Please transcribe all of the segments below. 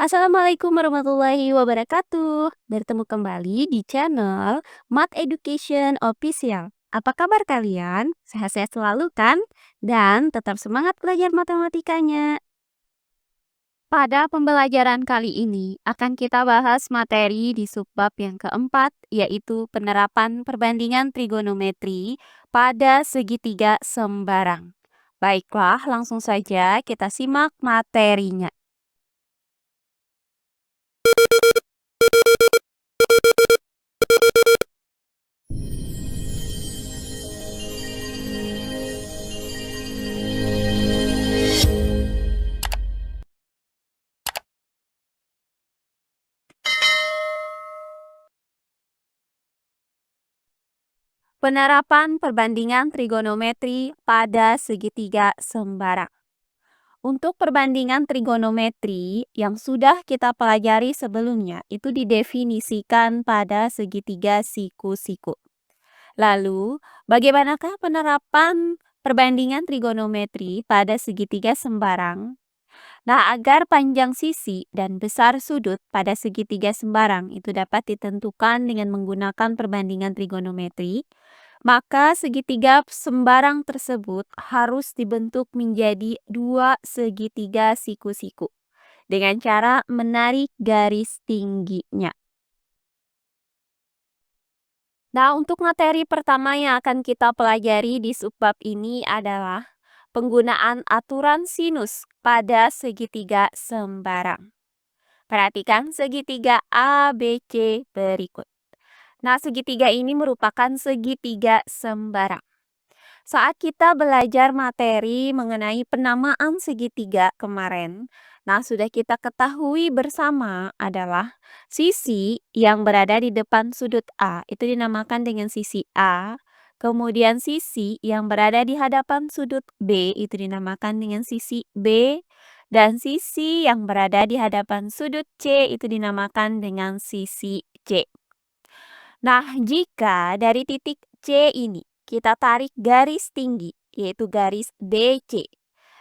Assalamualaikum warahmatullahi wabarakatuh. Bertemu kembali di channel Math Education Official. Apa kabar kalian? Sehat-sehat selalu kan? Dan tetap semangat belajar matematikanya. Pada pembelajaran kali ini akan kita bahas materi di subbab yang keempat, yaitu penerapan perbandingan trigonometri pada segitiga sembarang. Baiklah, langsung saja kita simak materinya. Penerapan perbandingan trigonometri pada segitiga sembarang. Untuk perbandingan trigonometri yang sudah kita pelajari sebelumnya, itu didefinisikan pada segitiga siku-siku. Lalu, bagaimanakah penerapan perbandingan trigonometri pada segitiga sembarang? Nah, agar panjang sisi dan besar sudut pada segitiga sembarang itu dapat ditentukan dengan menggunakan perbandingan trigonometri, maka segitiga sembarang tersebut harus dibentuk menjadi dua segitiga siku-siku dengan cara menarik garis tingginya. Nah, untuk materi pertama yang akan kita pelajari di subbab ini adalah penggunaan aturan sinus pada segitiga sembarang. Perhatikan segitiga ABC berikut. Nah, segitiga ini merupakan segitiga sembarang. Saat kita belajar materi mengenai penamaan segitiga kemarin, nah sudah kita ketahui bersama adalah sisi yang berada di depan sudut A itu dinamakan dengan sisi A, kemudian sisi yang berada di hadapan sudut B itu dinamakan dengan sisi B, dan sisi yang berada di hadapan sudut C itu dinamakan dengan sisi C. Nah, jika dari titik C ini kita tarik garis tinggi, yaitu garis DC,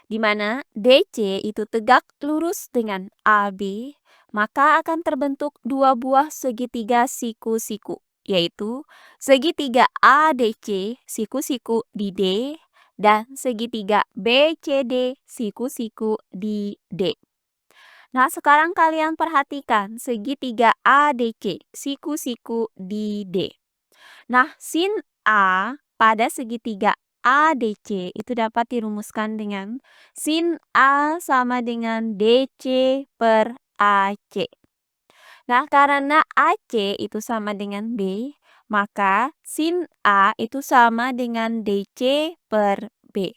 di mana DC itu tegak lurus dengan AB, maka akan terbentuk dua buah segitiga siku-siku, yaitu segitiga ADC siku-siku di D dan segitiga BCD siku-siku di D. Nah, sekarang kalian perhatikan segitiga ADC siku-siku di D. Nah, sin A pada segitiga ADC itu dapat dirumuskan dengan sin A sama dengan DC per AC. Nah, karena AC itu sama dengan B, maka sin A itu sama dengan DC per B.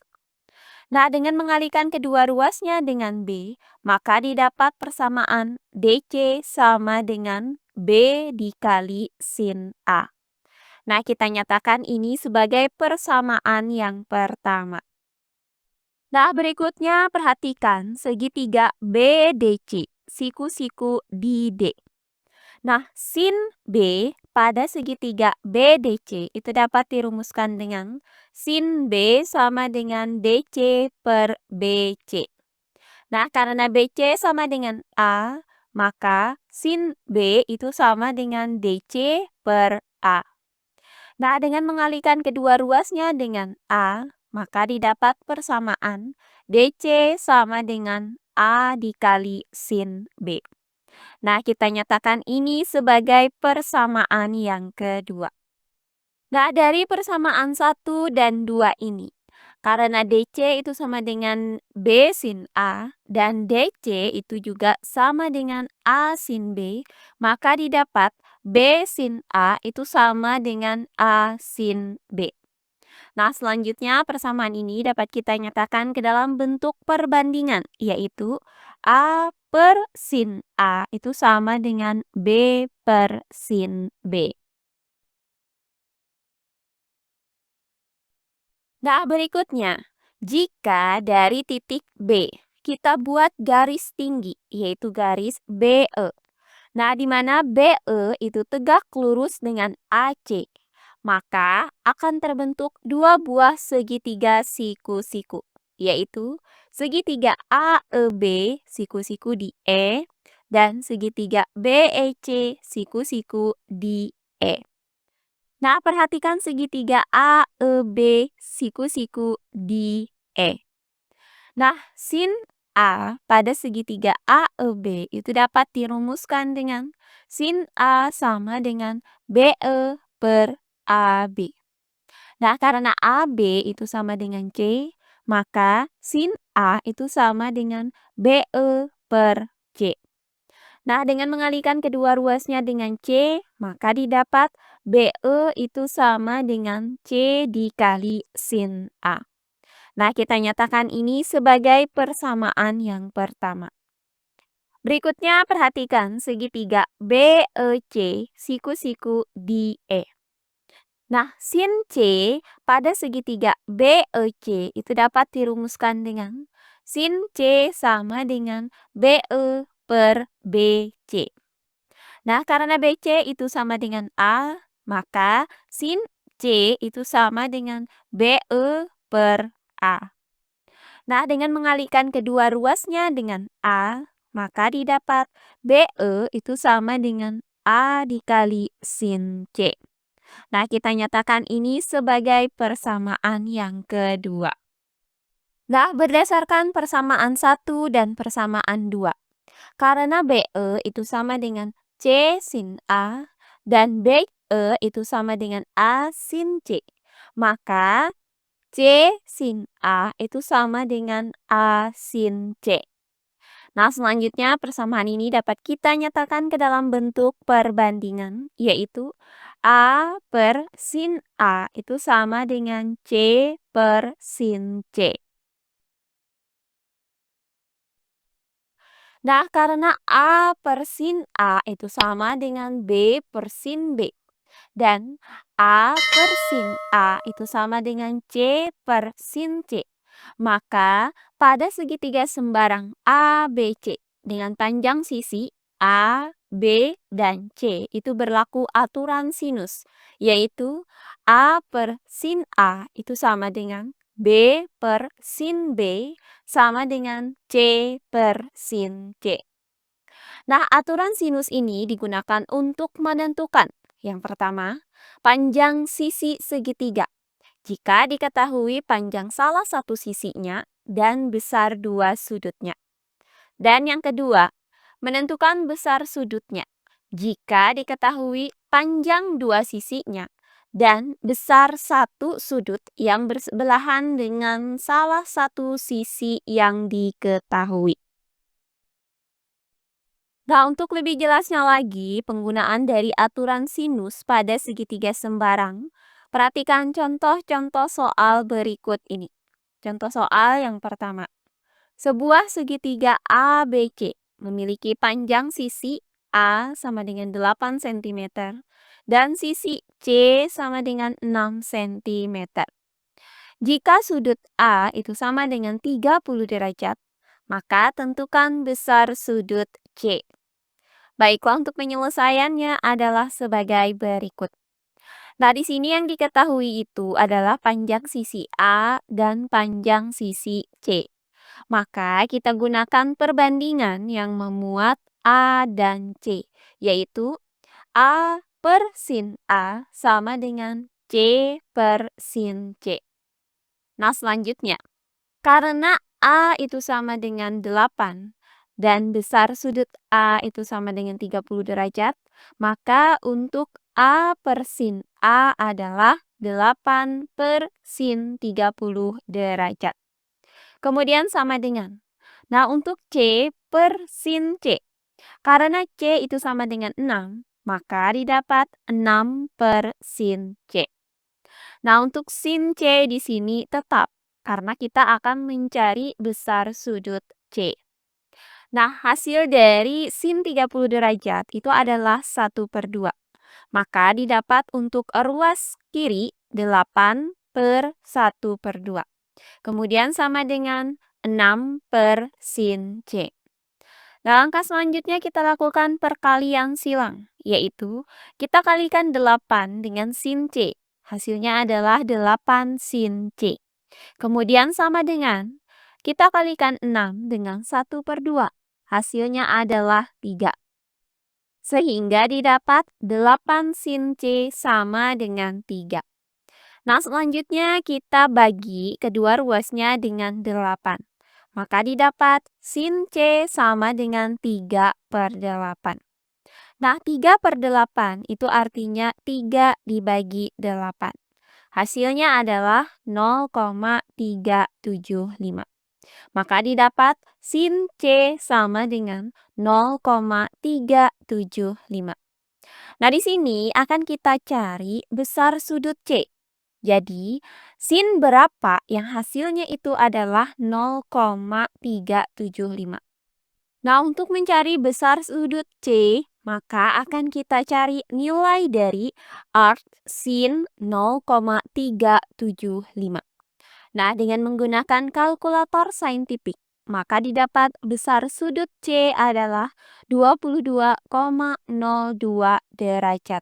Nah, dengan mengalihkan kedua ruasnya dengan B, maka didapat persamaan DC sama dengan B dikali sin A. Nah, kita nyatakan ini sebagai persamaan yang pertama. Nah, berikutnya perhatikan segitiga BDC, siku-siku di D. Nah, sin B pada segitiga BDC itu dapat dirumuskan dengan sin B sama dengan DC per BC. Nah, karena BC sama dengan A, maka sin B itu sama dengan DC per A. Nah, dengan mengalihkan kedua ruasnya dengan A, maka didapat persamaan DC sama dengan A dikali sin B. Nah, kita nyatakan ini sebagai persamaan yang kedua. Nah, dari persamaan 1 dan 2 ini, karena DC itu sama dengan B sin A dan DC itu juga sama dengan A sin B, maka didapat B sin A itu sama dengan A sin B. Nah, selanjutnya persamaan ini dapat kita nyatakan ke dalam bentuk perbandingan, yaitu A per sin A itu sama dengan B per sin B. Nah, berikutnya, jika dari titik B kita buat garis tinggi, yaitu garis BE. Nah, di mana BE itu tegak lurus dengan AC, maka akan terbentuk dua buah segitiga siku-siku, yaitu segitiga AEB siku-siku di E dan segitiga BEC siku-siku di E. Nah, perhatikan segitiga AEB siku-siku di E. Nah, sin A pada segitiga AEB itu dapat dirumuskan dengan sin A sama dengan BE per AB. Nah, karena AB itu sama dengan C, maka sin A itu sama dengan BE per C. Nah, dengan mengalihkan kedua ruasnya dengan C, maka didapat BE itu sama dengan C dikali sin A. Nah, kita nyatakan ini sebagai persamaan yang pertama. Berikutnya, perhatikan segitiga BEC siku-siku di E. Nah, sin C pada segitiga BEC itu dapat dirumuskan dengan sin C sama dengan BE per BC. Nah, karena BC itu sama dengan A, maka sin C itu sama dengan BE per A. Nah, dengan mengalihkan kedua ruasnya dengan A, maka didapat BE itu sama dengan A dikali sin C. Nah, kita nyatakan ini sebagai persamaan yang kedua. Nah, berdasarkan persamaan 1 dan persamaan 2. Karena BE itu sama dengan C sin A dan BE itu sama dengan A sin C, maka C sin A itu sama dengan A sin C. Nah, selanjutnya persamaan ini dapat kita nyatakan ke dalam bentuk perbandingan, yaitu A per sin A itu sama dengan C per sin C. Nah, karena A per sin A itu sama dengan B per sin B, dan A per sin A itu sama dengan C per sin C. Maka pada segitiga sembarang ABC dengan panjang sisi A, B, dan C itu berlaku aturan sinus, yaitu A per sin A itu sama dengan B per sin B sama dengan C per sin C. Nah, aturan sinus ini digunakan untuk menentukan yang pertama, panjang sisi segitiga. Jika diketahui panjang salah satu sisinya dan besar dua sudutnya. Dan yang kedua, menentukan besar sudutnya. Jika diketahui panjang dua sisinya dan besar satu sudut yang bersebelahan dengan salah satu sisi yang diketahui. Nah, untuk lebih jelasnya lagi, penggunaan dari aturan sinus pada segitiga sembarang, perhatikan contoh-contoh soal berikut ini. Contoh soal yang pertama. Sebuah segitiga ABC memiliki panjang sisi A sama dengan 8 cm dan sisi C sama dengan 6 cm. Jika sudut A itu sama dengan 30 derajat, maka tentukan besar sudut C. Baiklah, untuk penyelesaiannya adalah sebagai berikut. Nah, di sini yang diketahui itu adalah panjang sisi A dan panjang sisi C. Maka kita gunakan perbandingan yang memuat A dan C, yaitu A per sin A sama dengan C per sin C. Nah, selanjutnya, karena A itu sama dengan 8 dan besar sudut A itu sama dengan 30 derajat, maka untuk A per sin A adalah 8 per sin 30 derajat. Kemudian sama dengan. Nah, untuk C per sin C. Karena C itu sama dengan 6, maka didapat 6 per sin C. Nah, untuk sin C di sini tetap, karena kita akan mencari besar sudut C. Nah, hasil dari sin 30 derajat itu adalah 1 per 2. Maka didapat untuk ruas kiri 8 per 1 per 2. Kemudian sama dengan 6 per sin C. Nah, langkah selanjutnya kita lakukan perkalian silang, yaitu kita kalikan 8 dengan sin C. Hasilnya adalah 8 sin C. Kemudian sama dengan kita kalikan 6 dengan 1 per 2. Hasilnya adalah 3. Sehingga didapat 8 sin C sama dengan 3. Nah, selanjutnya kita bagi kedua ruasnya dengan 8. Maka didapat sin C sama dengan 3/8. Nah, 3/8 itu artinya 3 dibagi 8. Hasilnya adalah 0,375. Maka didapat sin C sama dengan 0,375. Nah, di sini akan kita cari besar sudut C. Jadi, sin berapa yang hasilnya itu adalah 0,375. Nah, untuk mencari besar sudut C, maka akan kita cari nilai dari arc sin 0,375. Nah, dengan menggunakan kalkulator saintifik, maka didapat besar sudut C adalah 22,02 derajat.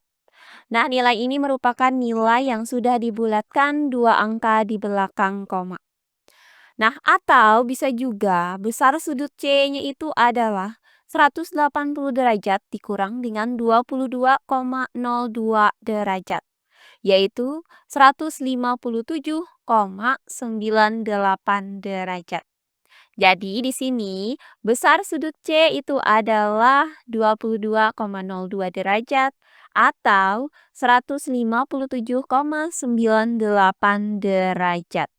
Nah, nilai ini merupakan nilai yang sudah dibulatkan dua angka di belakang koma. Nah, atau bisa juga besar sudut C-nya itu adalah 180 derajat dikurang dengan 22,02 derajat, yaitu 157,98 derajat. Jadi di sini besar sudut C itu adalah 22,02 derajat atau 157,98 derajat.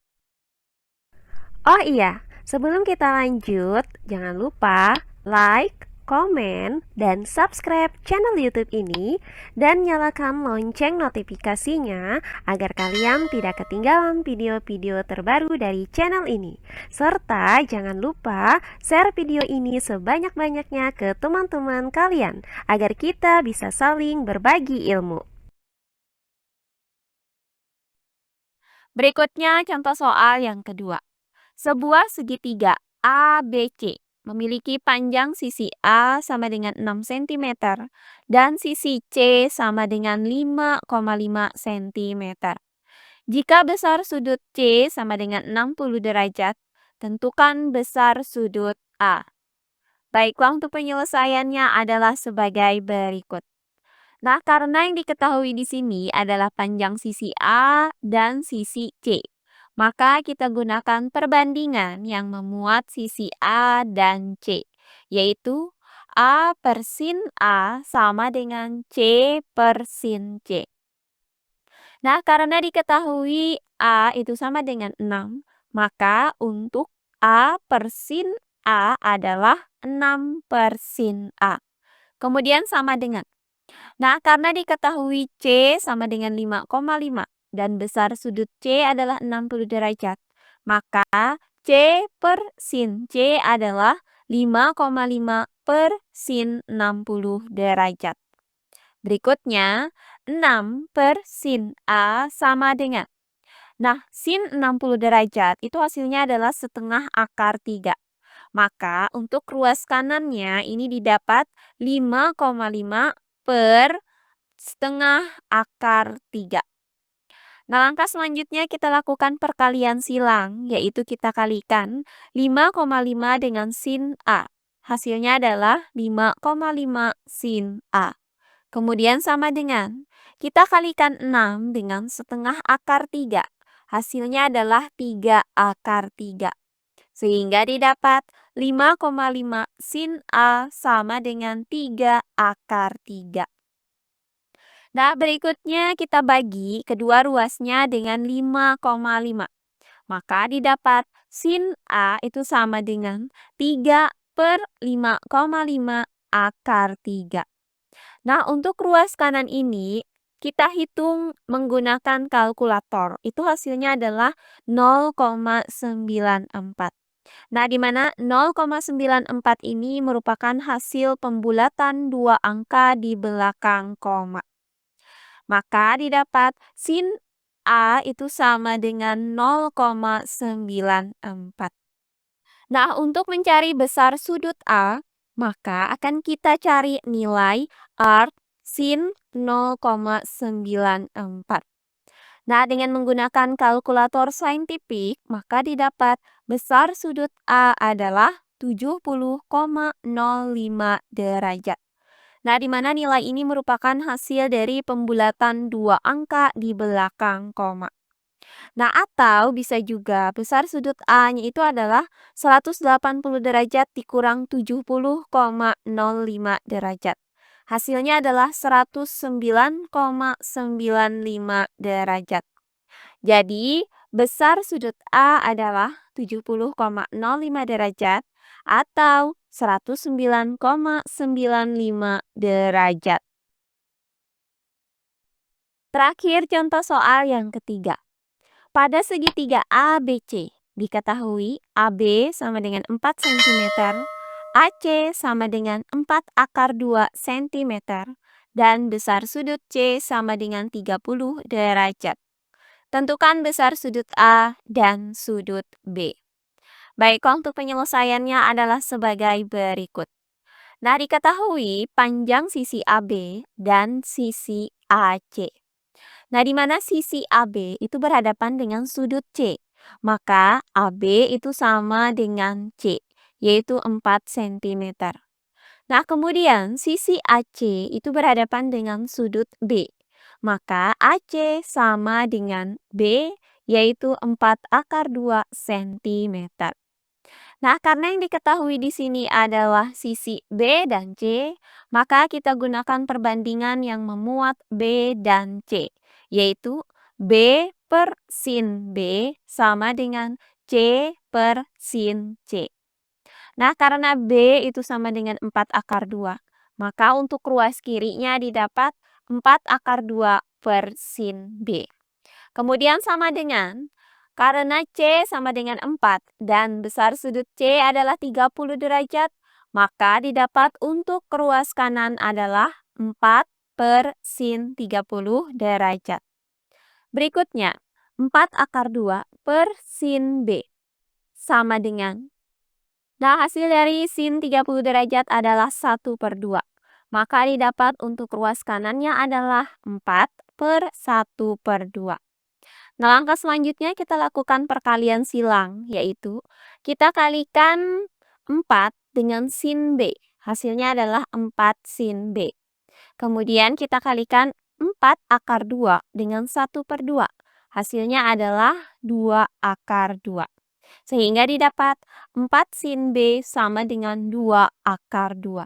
Oh iya, sebelum kita lanjut, jangan lupa like, komen, dan subscribe channel YouTube ini dan nyalakan lonceng notifikasinya agar kalian tidak ketinggalan video-video terbaru dari channel ini. Serta jangan lupa share video ini sebanyak-banyaknya ke teman-teman kalian agar kita bisa saling berbagi ilmu. Berikutnya contoh soal yang kedua. Sebuah segitiga ABC memiliki panjang sisi A sama dengan 6 cm dan sisi C sama dengan 5,5 cm. Jika besar sudut C sama dengan 60 derajat, tentukan besar sudut A. Baiklah, untuk penyelesaiannya adalah sebagai berikut. Nah, karena yang diketahui di sini adalah panjang sisi A dan sisi C, maka kita gunakan perbandingan yang memuat sisi A dan C, yaitu A per sin A sama dengan C per sin C. Nah, karena diketahui A itu sama dengan 6, maka untuk A per sin A adalah 6 per sin A. Kemudian sama dengan. Nah, karena diketahui C sama dengan 5,5 dan besar sudut C adalah 60 derajat, maka C per sin C adalah 5,5 per sin 60 derajat. Berikutnya, 6 per sin A sama dengan. Nah, sin 60 derajat itu hasilnya adalah setengah akar 3. Maka untuk ruas kanannya ini didapat 5,5 per setengah akar 3. Nah, langkah selanjutnya kita lakukan perkalian silang, yaitu kita kalikan 5,5 dengan sin A. Hasilnya adalah 5,5 sin A. Kemudian sama dengan, kita kalikan 6 dengan setengah akar 3. Hasilnya adalah 3 akar 3. Sehingga didapat 5,5 sin A sama dengan 3 akar 3. Nah, berikutnya kita bagi kedua ruasnya dengan 5,5. Maka didapat sin A itu sama dengan 3 per 5,5 akar 3. Nah, untuk ruas kanan ini, kita hitung menggunakan kalkulator. Itu hasilnya adalah 0,94. Nah, di mana 0,94 ini merupakan hasil pembulatan dua angka di belakang koma. Maka didapat sin A itu sama dengan 0,94. Nah, untuk mencari besar sudut A, maka akan kita cari nilai arc sin 0,94. Nah, dengan menggunakan kalkulator saintifik, maka didapat besar sudut A adalah 70,05 derajat. Nah, di mana nilai ini merupakan hasil dari pembulatan dua angka di belakang koma. Nah, atau bisa juga besar sudut A-nya itu adalah 180 derajat dikurang 70,05 derajat. Hasilnya adalah 109,95 derajat. Jadi, besar sudut A adalah 70,05 derajat atau 109,95 derajat. Terakhir, contoh soal yang ketiga. Pada segitiga ABC, diketahui AB sama dengan 4 cm, AC sama dengan 4 akar 2 cm, dan besar sudut C sama dengan 30 derajat. Tentukan besar sudut A dan sudut B. Baik, untuk penyelesaiannya adalah sebagai berikut. Nah, diketahui panjang sisi AB dan sisi AC. Nah, di mana sisi AB itu berhadapan dengan sudut C, maka AB itu sama dengan C, yaitu 4 cm. Nah, kemudian sisi AC itu berhadapan dengan sudut B, maka AC sama dengan B, yaitu 4 akar 2 cm. Nah, karena yang diketahui di sini adalah sisi B dan C, maka kita gunakan perbandingan yang memuat B dan C, yaitu B per sin B sama dengan C per sin C. Nah, karena B itu sama dengan 4 akar 2, maka untuk ruas kirinya didapat 4 akar 2 per sin B. Kemudian sama dengan, karena C sama dengan 4 dan besar sudut C adalah 30 derajat, maka didapat untuk ruas kanan adalah 4 per sin 30 derajat. Berikutnya, 4 akar 2 per sin B sama dengan, nah hasil dari sin 30 derajat adalah 1 per 2. Maka didapat untuk ruas kanannya adalah 4 per 1 per 2. Nah, langkah selanjutnya kita lakukan perkalian silang, yaitu kita kalikan 4 dengan sin B. Hasilnya adalah 4 sin B. Kemudian kita kalikan 4 akar 2 dengan 1 per 2. Hasilnya adalah 2 akar 2. Sehingga didapat 4 sin B sama dengan 2 akar 2.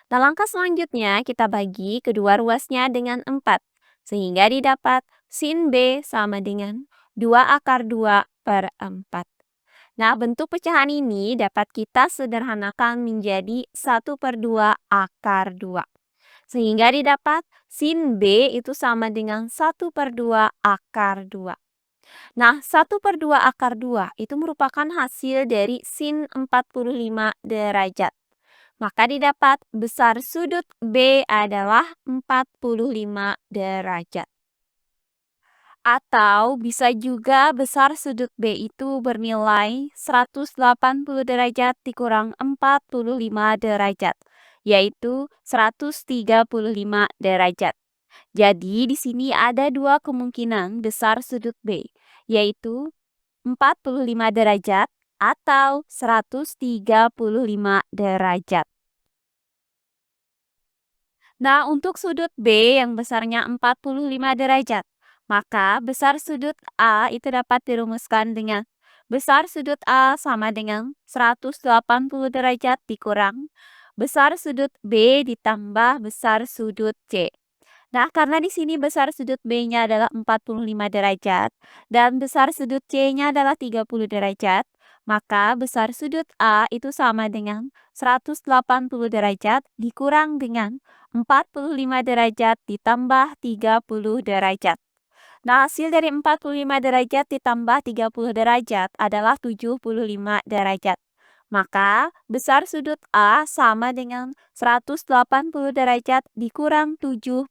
Nah, langkah selanjutnya kita bagi kedua ruasnya dengan 4. Sehingga didapat sin B sama dengan 2 akar 2 per 4. Nah, bentuk pecahan ini dapat kita sederhanakan menjadi 1 per 2 akar 2. Sehingga didapat sin B itu sama dengan 1 per 2 akar 2. Nah, 1 per 2 akar 2 itu merupakan hasil dari sin 45 derajat. Maka didapat besar sudut B adalah 45 derajat. Atau bisa juga besar sudut B itu bernilai 180 derajat dikurang 45 derajat, yaitu 135 derajat. Jadi di sini ada dua kemungkinan besar sudut B, yaitu 45 derajat atau 135 derajat. Nah, untuk sudut B yang besarnya 45 derajat, maka besar sudut A itu dapat dirumuskan dengan besar sudut A sama dengan 180 derajat dikurang besar sudut B ditambah besar sudut C. Nah, karena di sini besar sudut B-nya adalah 45 derajat dan besar sudut C-nya adalah 30 derajat, maka besar sudut A itu sama dengan 180 derajat dikurang dengan 45 derajat ditambah 30 derajat. Nah, hasil dari 45 derajat ditambah 30 derajat adalah 75 derajat. Maka, besar sudut A sama dengan 180 derajat dikurang 75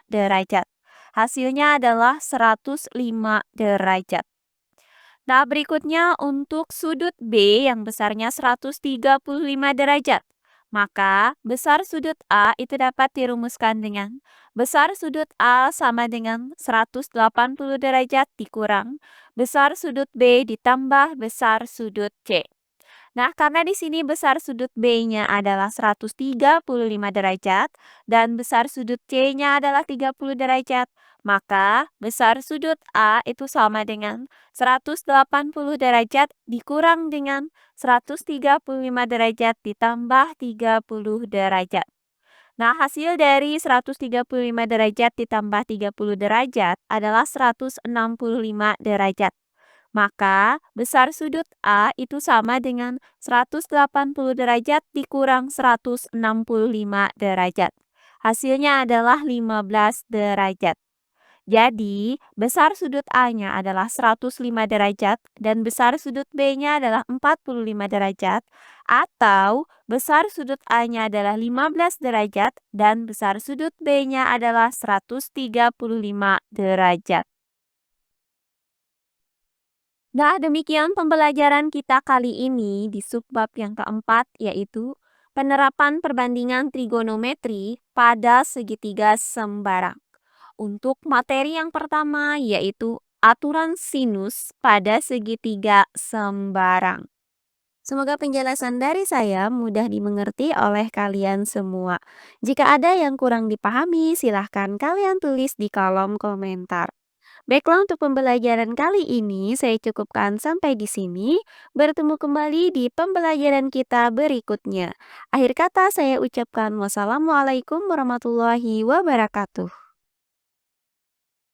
derajat. Hasilnya adalah 105 derajat. Nah, berikutnya untuk sudut B yang besarnya 135 derajat. Maka, besar sudut A itu dapat dirumuskan dengan besar sudut A sama dengan 180 derajat dikurang besar sudut B ditambah besar sudut C. Nah, karena di sini besar sudut B-nya adalah 135 derajat dan besar sudut C-nya adalah 30 derajat, maka besar sudut A itu sama dengan 180 derajat dikurang dengan 135 derajat ditambah 30 derajat. Nah, hasil dari 135 derajat ditambah 30 derajat adalah 165 derajat. Maka, besar sudut A itu sama dengan 180 derajat dikurang 165 derajat. Hasilnya adalah 15 derajat. Jadi, besar sudut A-nya adalah 105 derajat dan besar sudut B-nya adalah 45 derajat, atau besar sudut A-nya adalah 15 derajat dan besar sudut B-nya adalah 135 derajat. Nah, demikian pembelajaran kita kali ini di subbab yang keempat, yaitu penerapan perbandingan trigonometri pada segitiga sembarang. Untuk materi yang pertama, yaitu aturan sinus pada segitiga sembarang. Semoga penjelasan dari saya mudah dimengerti oleh kalian semua. Jika ada yang kurang dipahami, silahkan kalian tulis di kolom komentar. Baiklah, untuk pembelajaran kali ini saya cukupkan sampai di sini. Bertemu kembali di pembelajaran kita berikutnya. Akhir kata saya ucapkan wassalamualaikum warahmatullahi wabarakatuh.